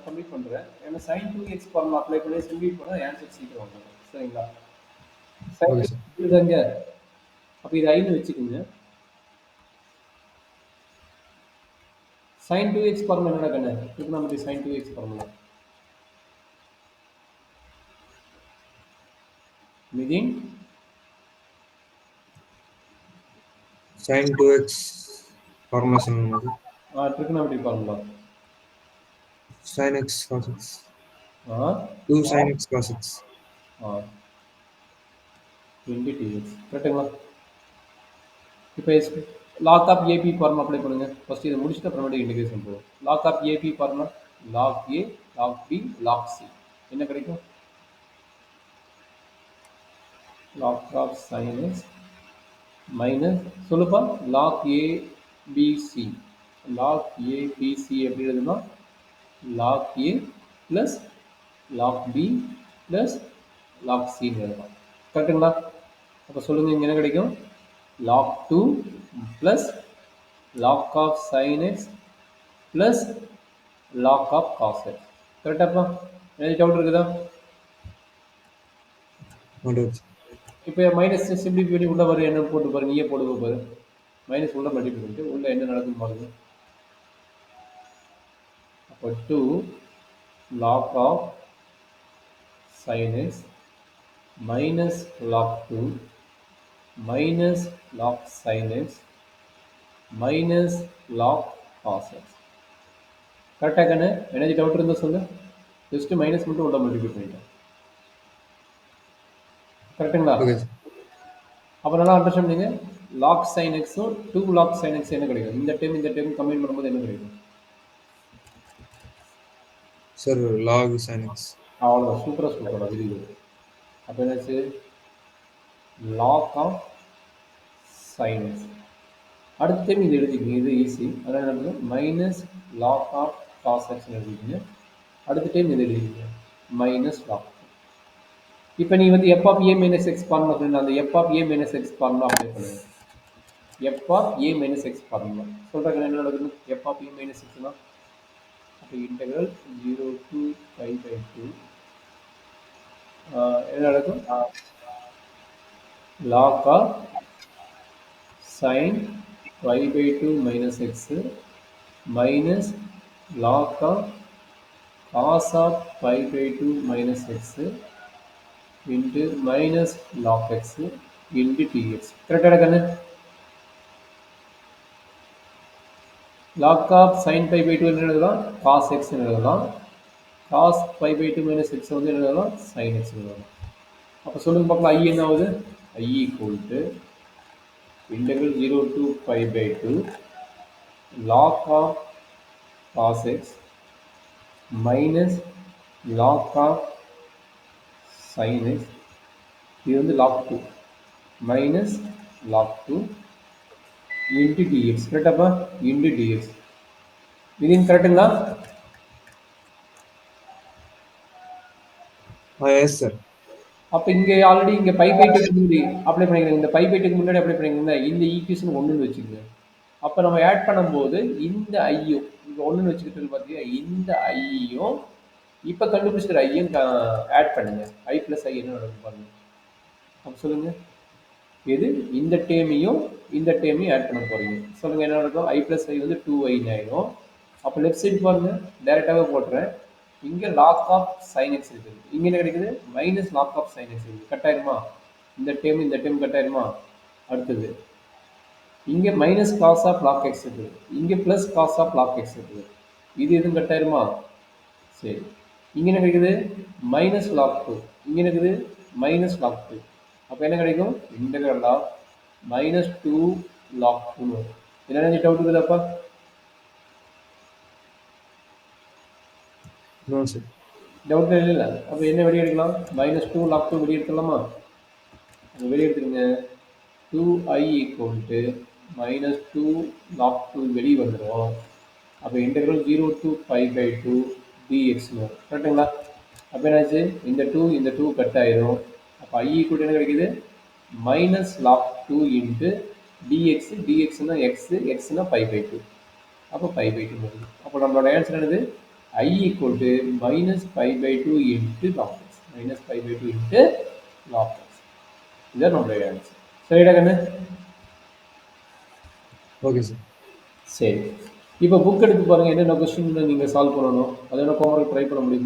Complete பண்ணுறேன். ஏன்னா sin 2x formula apply பண்ணி சிம்பிள் பண்ணால் ஆன்சர் சீக்கிரம் வந்துடும். சரிங்களா? sin okay 2 sir. இதுதாங்க. அப்போ இது ஐன்னு வச்சுக்கோங்க. sin 2x ஃபார்முலா என்னடா கண்ணு? trigonometry sin 2x formula. Nithin sin 2x formula சொன்னது. trigonometry formula. sin x cos x. ஆ 2 sin x cos x. ஆ 20 dx கரெக்டுங்களா? இப்போ log of AB formula apply பண்ணுங்க. ஃபர்ஸ்ட் இதை முடிச்சுட்டு அப்புறமேட்டு இன்டிகிரேஷன் போகும். Log of AB formula log A log B log C என்ன கிடைக்கும்? Log of sine x minus சொல்லுப்பா log A BC. Log A BC எப்படி எழுதுனா log A plus log B plus log சின்னு எழுதலாம். கரெக்டுங்களா? அப்போ சொல்லுங்க இங்கே என்ன கிடைக்கும்? Log 2 plus log of sine x plus log of cos x. கரெக்டாப்பா? ஏதாவது டவுட் இருக்குதா? இப்போ மைனஸ் சிம்பிளிஃபை பண்ணி உள்ள வரும் என்ன போட்டு பாரு, நீயே போடுவோம் பாரு. மைனஸ் உள்ள மல்டிப்ளை பண்ணிட்டு உள்ள என்ன நடக்கும் பாருங்க. அப்போ 2 log of sin x minus log 2 minus log sin x minus log cos x. கரெக்டாக கண்ணு? எனர்ஜி டவுட் இருந்தால் சொல்லு. ஜஸ்ட் மைனஸ் மட்டும் உள்ள மல்டிப்ளை பண்ணிட்டேன். கரெக்டுங்களா? அப்போ நல்லா அண்டர்ஸ்டாண்ட் பண்ணுங்க. லாக் சைன் எக்ஸும் 2 லாக் சைன் எக்ஸ் என்ன கிடைக்கும்? இந்த டைம் கம்பைன் பண்ணும்போது என்ன கிடைக்கும்? Sir log sin x. அவ்வளோதான். சூப்பராக சொல்கிறோம். Very good. அப்போ என்னாச்சு? Log of sine x. அடுத்த டைம் இது எழுதிக்கிங்க. இது ஈஸி. அதனால் என்ன minus log of cos x எழுதிக்கிங்க. அடுத்த டைம் இது எழுதிக்கிங்க மைனஸ் லாக். இப்போ நீ வந்து f of a minus x formula அப்படின்னு அந்த f of a minus x formula apply பண்ணுங்க. F of a minus x formula சொல்கிறாங்க என்ன நடக்குது? எஃப் ஆஃப் ஏ மைனஸ் எக்ஸ்னா அப்போ இன்டெக்ரல் 0 to 5/2 என்ன நடக்கும்? Log of sine 5/2 minus x minus log of cos of 5/2 minus x into minus log x into dx. கரெக்டாக கண்ணு? log of sin 5/2 என்ன எழுதலாம்? cos x எழுதலாம். cos 5/2 minus x வந்து என்ன எழுதலாம்? sin x எழுதலாம். அப்போ சொல்லுங்க பார்க்கலாம் I என்ன ஆகுது? I equal to integral 0 to 5/2 log of cos x minus log of sin x இது வந்து log 2 minus log 2 into dx. கரெக்டாப்பா? into dx. இதுவும் கரெக்டுங்களா? Yes sir. அப்போ இங்கே ஆல்ரெடி இங்கே 5/2 முன்னாடி அப்ளை பண்ணிக்கிறேன். இந்த 5/2 முன்னாடி அப்ளை பண்ணிக்கிறீங்க. இந்த ஈக்குவேஷன் 1ன்னு வச்சுக்கோங்க. அப்போ நம்ம ஆட் பண்ணும்போது இந்த ஐயும் இங்கே 1ன்னு வச்சுக்கிட்டு பார்த்தீங்கன்னா இந்த ஐயும் இப்போ கண்டுபிடிச்சிக்கிற ஐயும் ஆட் பண்ணுங்க. I + I என்ன நடக்கும் பாருங்க. அப்போ சொல்லுங்க எது இந்த டேமையும் இந்த டேமையும் ஆட் பண்ண போறீங்க. சொல்லுங்க என்ன நடக்கும்? I + I வந்து 2i ஆயிடும். அப்போ லெஃப்ட் சைடு பாருங்க டைரெக்டாகவே போட்டுறேன். இங்கே லாக் ஆஃப் சைன் எக்ஸ் இருக்குது. இங்கே என்ன கிடைக்குது? Minus log of sine x இருக்குது. கட் ஆயிருமா? இந்த டைம் கட் ஆயிருமா? அடுத்தது இங்கே minus cos of log x இருக்குது. இங்கே plus cos of log x இருக்குது. இது எதுவும் கட் ஆயிருமா? சரி. இங்கே என்ன கிடைக்குது? Minus log 2. இங்கே என்ன இருக்குது? Minus log 2. அப்போ என்ன கிடைக்கும்? Integral of minus 2 log 2. என்ன டவுட் இருக்குதாப்பா? No sir. டவுட் இல்லை. அப்போ என்ன வெளியே எடுக்கலாம்? மைனஸ் 2 லாக் 2 வெளியே எடுத்துடலாமா? அது வெளியே எடுத்துருங்க. 2i equal to minus 2 log 2 வெளியே வந்துடும். அப்போ இன்டெக்ரல் 0 to 5/2 dx வரும். கரெக்டுங்களா? அப்போ என்னாச்சு? இந்த 2 கட் ஆயிரும். அப்போ I ஈக்குவல் என்ன கிடைக்குது? Minus log 2 into dx. டிஎக்ஸ்னா எக்ஸ், எக்ஸ்னா 5/2. அப்போ 5/2 வருது. அப்போ நம்மளோட ஆன்சர் என்னது? I equal to minus pi by 2 into log x. Minus pi by 2 into log x. இதுதான் நம்மளுடைய ஆன்சர். சரிடா கண்ணு? Okay sir. சரி. இப்போ புக் எடுத்து பாருங்க என்னென்ன கொஸ்டின் நீங்க சால்வ் பண்ணணும். அது என்ன ஹோம்வொர்க் ட்ரை பண்ண முடியுமா?